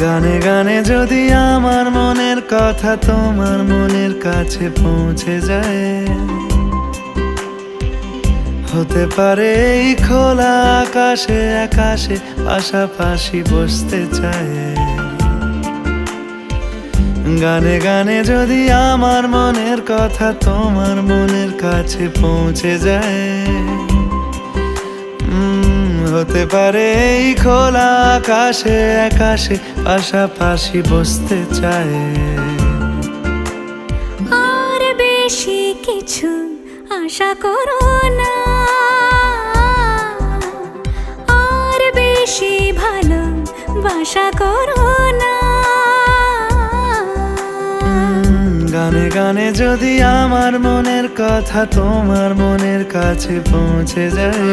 গানে গানে যদি আমার মনের কথা তোমার মনের কাছে পৌঁছে যায়, হতে পারে এই খোলা আকাশে আকাশে পাশাপাশি বসতে চায়। গানে গানে যদি আমার মনের কথা তোমার মনের কাছে পৌঁছে যায়, হতে পারে এই খোলা আকাশে আকাশে পাশাপাশি বসতে চায়। আর বেশি কিছু আশা করো না, আর বেশি ভালোবাসা করো না। গানে গানে যদি আমার মনের কথা তোমার মনের কাছে পৌঁছে যায়,